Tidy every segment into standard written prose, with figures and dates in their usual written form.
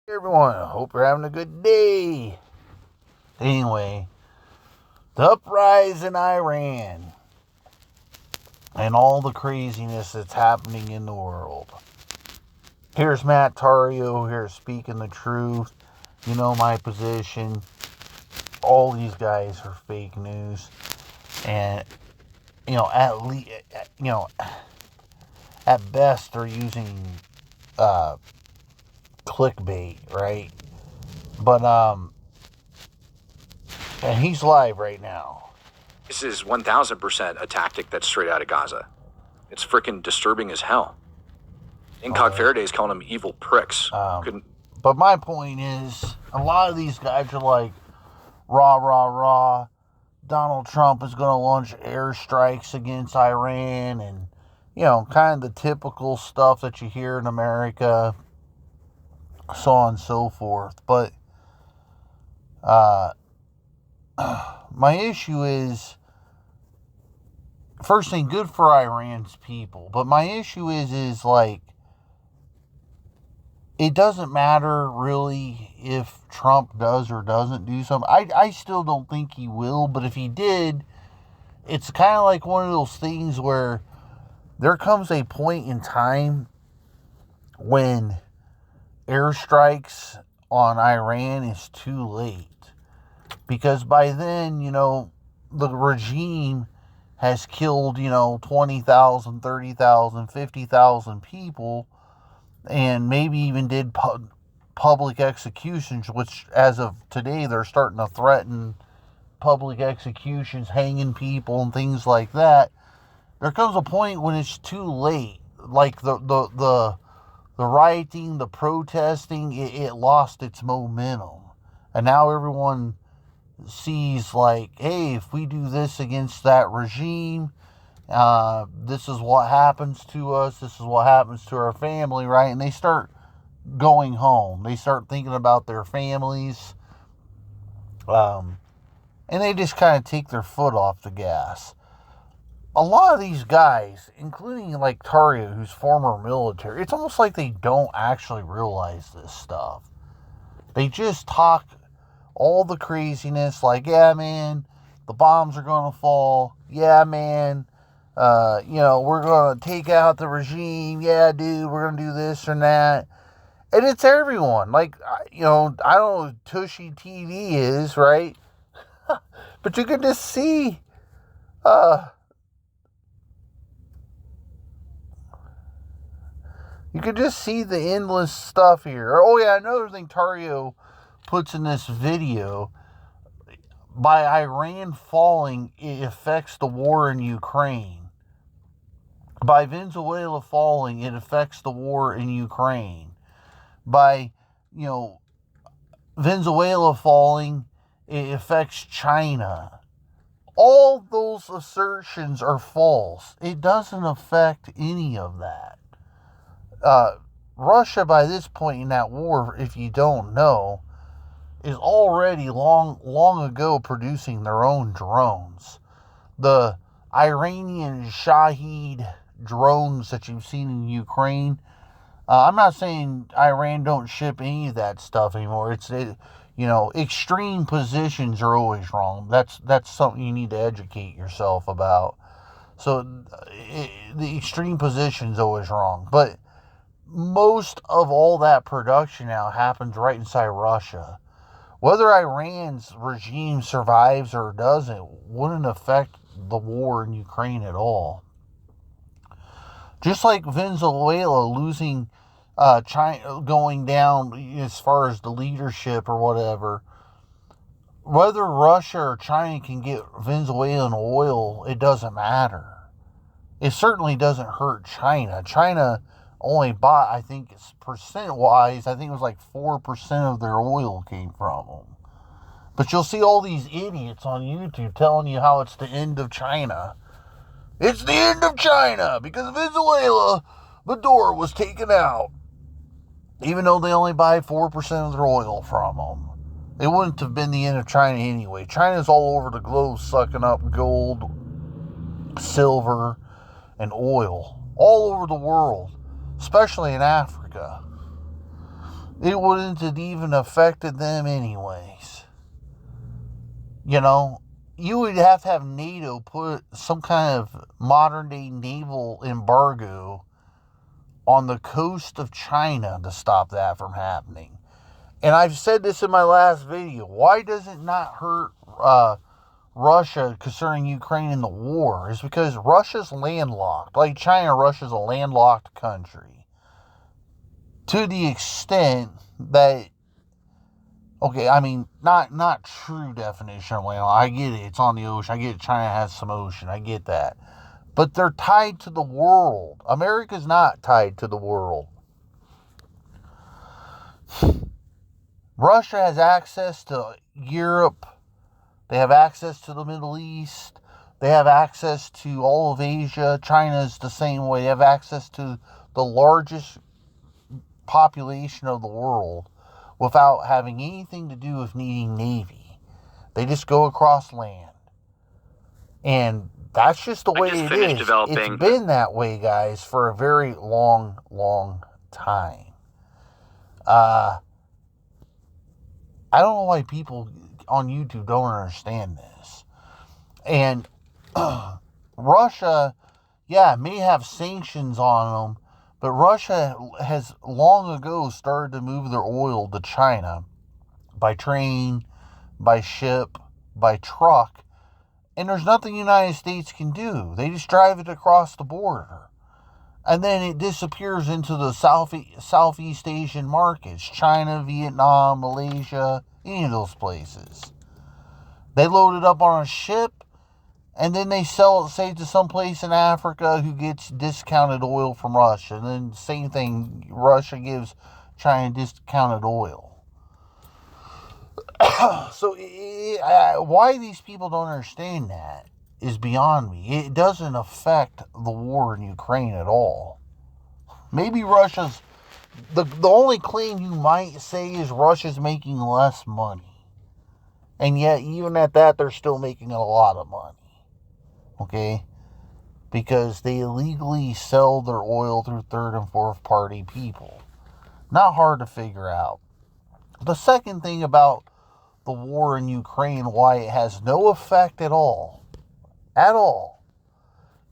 Hey everyone, I hope you're having a good day. Anyway, the uprising in Iran and all the craziness that's happening in the world. Here's Matt Tario here speaking the truth. You know my position. All these guys are fake news, and at least at best they're using uh, clickbait, right? But and he's live right now. This is 1000% a tactic that's straight out of Gaza. It's freaking disturbing as hell. Incog Faraday's calling them evil pricks. But my point is, a lot of these guys are like, rah, rah, rah. Donald Trump is going to launch airstrikes against Iran and, kind of the typical stuff that you hear in America, so on and so forth. But my issue is, first thing, good for Iran's people. But my issue is like, it doesn't matter really if Trump does or doesn't do something. I still don't think he will, but if he did, it's kind of like one of those things where there comes a point in time when airstrikes on Iran is too late. Because by then, the regime has killed, 20,000, 30,000, 50,000 people, and maybe even did public executions, which as of today they're starting to threaten public executions, hanging people and things like that. There comes a point when it's too late. Like the rioting, the protesting, it lost its momentum, and now everyone sees like, hey, if we do this against that regime, this is what happens to us, this is what happens to our family, right? And they start going home. They start thinking about their families. And they just kind of take their foot off the gas. A lot of these guys, including like Tario, who's former military, it's almost like they don't actually realize this stuff. They just talk all the craziness like, yeah, man, the bombs are going to fall. Yeah, man, we're going to take out the regime. Yeah, dude, we're going to do this or that. And it's everyone. Like, I don't know who Tushy TV is, right? But you can just see, the endless stuff here. Oh, yeah, another thing Tario puts in this video, by Iran falling, it affects the war in Ukraine. By Venezuela falling, it affects the war in Ukraine. By, Venezuela falling, it affects China. All those assertions are false. It doesn't affect any of that. Russia, by this point in that war, if you don't know, is already long ago producing their own drones. The Iranian Shahed drones that you've seen in Ukraine, I'm not saying Iran don't ship any of that stuff anymore. Extreme positions are always wrong. That's something you need to educate yourself about. So the extreme position's always wrong. But most of all that production now happens right inside Russia. Whether Iran's regime survives or doesn't wouldn't affect the war in Ukraine at all. Just like Venezuela losing, China going down as far as the leadership or whatever, whether Russia or China can get Venezuelan oil, it doesn't matter. It certainly doesn't hurt China. China only bought, I think it's percent-wise, I think it was like 4% of their oil came from them. But you'll see all these idiots on YouTube telling you how it's the end of China. It's the end of China because Venezuela, the door was taken out. Even though they only buy 4% of their oil from them. It wouldn't have been the end of China anyway. China's all over the globe sucking up gold, silver, and oil. All over the world. Especially in Africa. it wouldn't have even affected them anyways. You know, you would have to have NATO put some kind of modern day naval embargo on the coast of China to stop that from happening. And I've said this in my last video. Why does it not hurt Russia concerning Ukraine in the war? Is because Russia's landlocked. Like China, Russia's a landlocked country. To the extent that, okay, I mean, not true definition of landlocked. I get it. It's on the ocean. I get it. China has some ocean. I get that. But they're tied to the world. America's not tied to the world. Russia has access to Europe. They have access to the Middle East. They have access to all of Asia. China's the same way. They have access to the largest population of the world without having anything to do with needing Navy. They just go across land. And that's just the way it is. It's been that way, guys, for a very long, long time. I don't know why people on YouTube don't understand this. And Russia, yeah, may have sanctions on them, but Russia has long ago started to move their oil to China by train, by ship, by truck. And there's nothing the United States can do. They just drive it across the border. And then it disappears into the Southeast Asian markets. China, Vietnam, Malaysia, any of those places. They load it up on a ship, and then they sell it, say, to some place in Africa who gets discounted oil from Russia. And then same thing, Russia gives China discounted oil. So why these people don't understand that is beyond me. It doesn't affect the war in Ukraine at all. Maybe Russia's... The only claim you might say is Russia's making less money. And yet, even at that, they're still making a lot of money. Okay? Because they illegally sell their oil through third and fourth party people. Not hard to figure out. The second thing about the war in Ukraine, why it has no effect at all,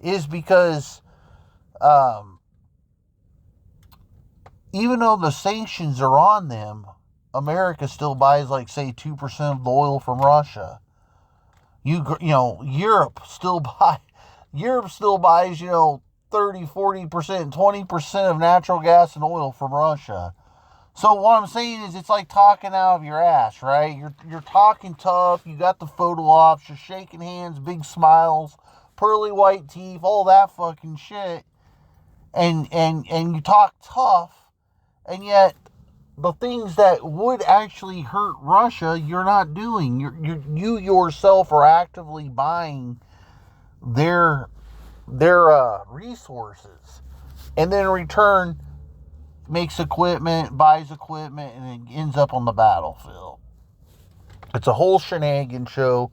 is because even though the sanctions are on them, America still buys, like, say, 2% of the oil from Russia. Europe still buys, 30, 40%, 20% of natural gas and oil from Russia. So what I'm saying is, it's like talking out of your ass, right? You're talking tough, you got the photo ops, you're shaking hands, big smiles, pearly white teeth, all that fucking shit. And you talk tough, and yet the things that would actually hurt Russia, you're not doing. You yourself are actively buying their resources, and then in return makes equipment, buys equipment, and it ends up on the battlefield. It's a whole shenanigan show.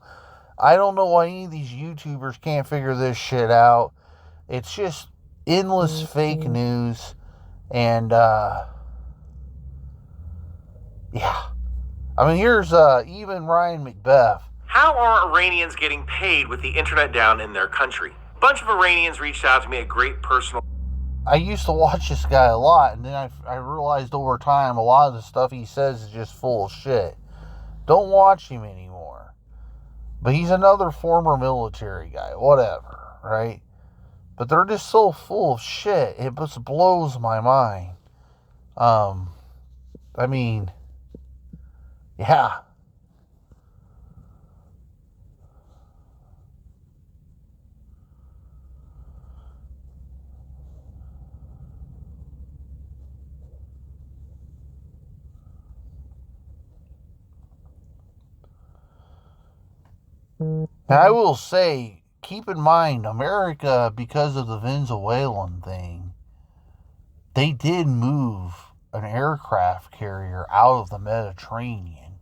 I don't know why any of these YouTubers can't figure this shit out. It's just endless fake news. And, yeah. I mean, here's even Ryan McBeth. How are Iranians getting paid with the internet down in their country? A bunch of Iranians reached out to me at great personal... I used to watch this guy a lot, and then I realized over time a lot of the stuff he says is just full of shit. Don't watch him anymore. But he's another former military guy, whatever, right? But they're just so full of shit, it just blows my mind. I mean, yeah. Now, I will say, keep in mind, America, because of the Venezuelan thing, they did move an aircraft carrier out of the Mediterranean.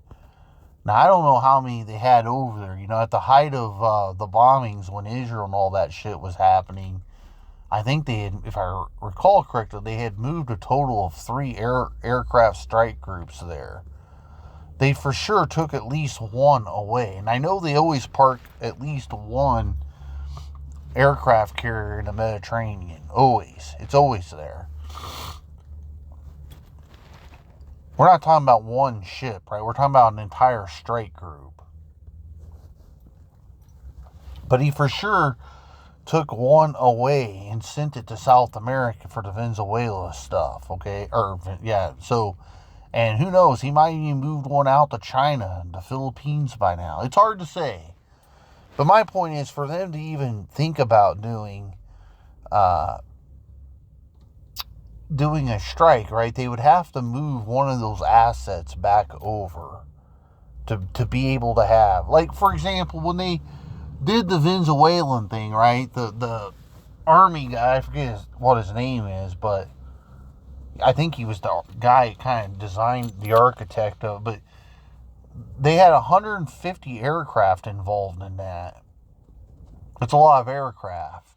Now, I don't know how many they had over there. At the height of the bombings when Israel and all that shit was happening, I think they had, if I recall correctly, they had moved a total of 3 aircraft strike groups there. They for sure took at least one away. And I know they always park at least one aircraft carrier in the Mediterranean. Always. It's always there. We're not talking about one ship, right? We're talking about an entire strike group. But he for sure took one away and sent it to South America for the Venezuela stuff, okay? So, and who knows, he might even moved one out to China and the Philippines by now. It's hard to say. But my point is, for them to even think about doing a strike, right, they would have to move one of those assets back over to be able to have. Like, for example, when they did the Venezuelan thing, right, the army guy, I forget what his name is, but I think he was the guy who kind of designed, the architect of it, but they had 150 aircraft involved in that. It's a lot of aircraft.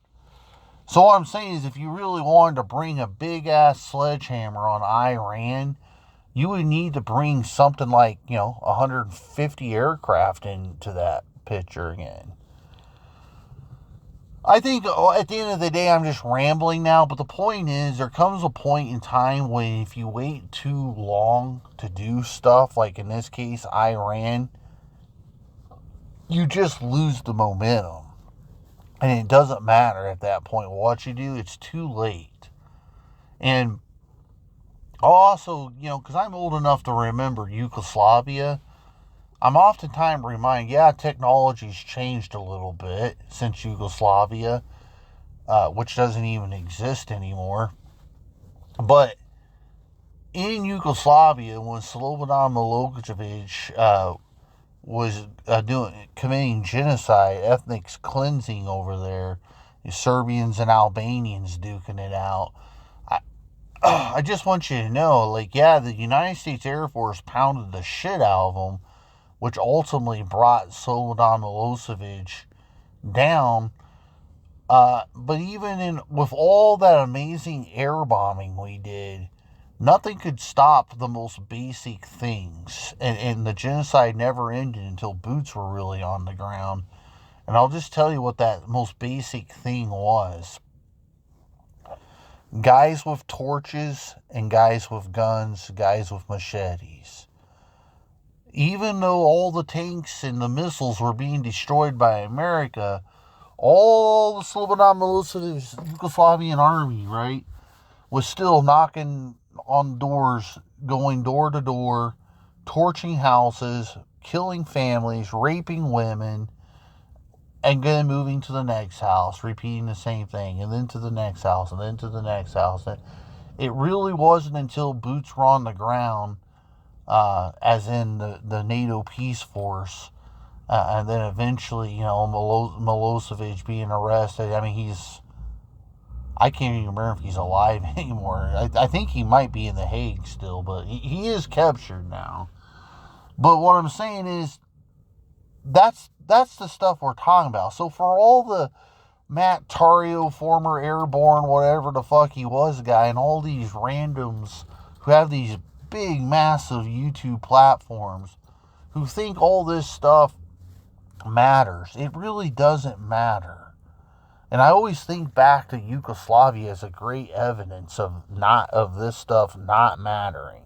So what I'm saying is, if you really wanted to bring a big-ass sledgehammer on Iran, you would need to bring something like, 150 aircraft into that picture again. I think at the end of the day, I'm just rambling now, but the point is, there comes a point in time when if you wait too long to do stuff, like in this case, Iran, you just lose the momentum. And it doesn't matter at that point what you do, it's too late. And also, because I'm old enough to remember Yugoslavia, I'm oftentimes reminded, technology's changed a little bit since Yugoslavia, which doesn't even exist anymore. But in Yugoslavia, when Slobodan Milosevic was committing genocide, ethnic cleansing over there, the Serbians and Albanians duking it out, I just want you to know, the United States Air Force pounded the shit out of them, which ultimately brought Slobodan Milosevic down. But even with all that amazing air bombing we did, nothing could stop the most basic things. And the genocide never ended until boots were really on the ground. And I'll just tell you what that most basic thing was. Guys with torches and guys with guns, guys with machetes. Even though all the tanks and the missiles were being destroyed by America, all the Slobodan Milosevic Yugoslavian army, right, was still knocking on doors, going door to door, torching houses, killing families, raping women, and then moving to the next house, repeating the same thing, and then to the next house, and then to the next house. It really wasn't until boots were on the ground, as in the NATO peace force, and then eventually, Milosevic being arrested. I mean, I can't even remember if he's alive anymore. I think he might be in The Hague still, but he is captured now. But what I'm saying is, that's the stuff we're talking about. So for all the Matt Tario, former airborne, whatever the fuck he was guy, and all these randoms who have these big, massive YouTube platforms who think all this stuff matters, it really doesn't matter. And I always think back to Yugoslavia as a great evidence of this stuff not mattering.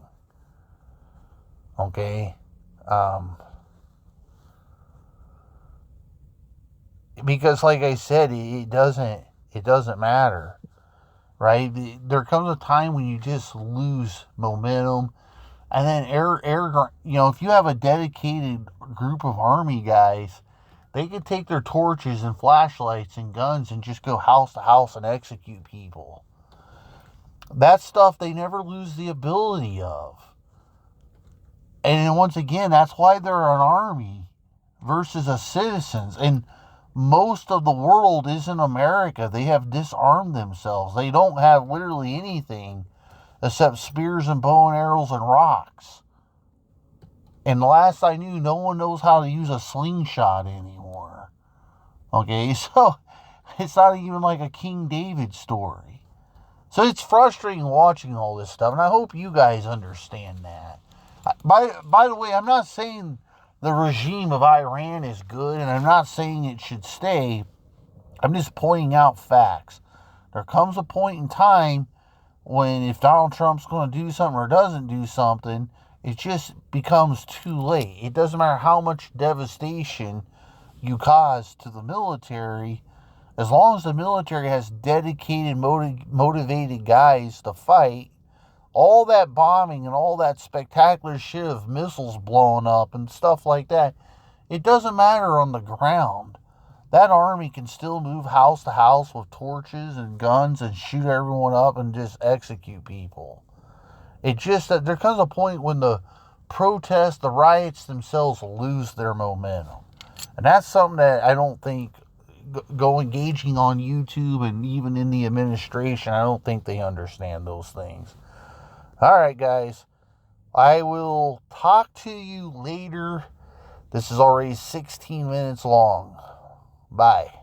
Okay? Because like I said, it doesn't matter. Right? There comes a time when you just lose momentum. And then if you have a dedicated group of army guys, they could take their torches and flashlights and guns and just go house to house and execute people. That stuff they never lose the ability of. And once again, that's why they're an army versus a citizens. And most of the world isn't America. They have disarmed themselves. They don't have literally anything except spears and bow and arrows and rocks. And the last I knew, no one knows how to use a slingshot anymore. Okay, so It's not even like a King David story. So it's frustrating watching all this stuff, and I hope you guys understand that. By the way, I'm not saying the regime of Iran is good, and I'm not saying it should stay. I'm just pointing out facts. There comes a point in time when if Donald Trump's going to do something or doesn't do something, it just becomes too late. It doesn't matter how much devastation you cause to the military. As long as the military has dedicated, motivated guys to fight, all that bombing and all that spectacular shit of missiles blowing up and stuff like that, it doesn't matter on the ground. That army can still move house to house with torches and guns and shoot everyone up and just execute people. It just that there comes a point when the protests, the riots themselves lose their momentum. And that's something that I don't think go engaging on YouTube and even in the administration, I don't think they understand those things. All right, guys. I will talk to you later. This is already 16 minutes long. Bye.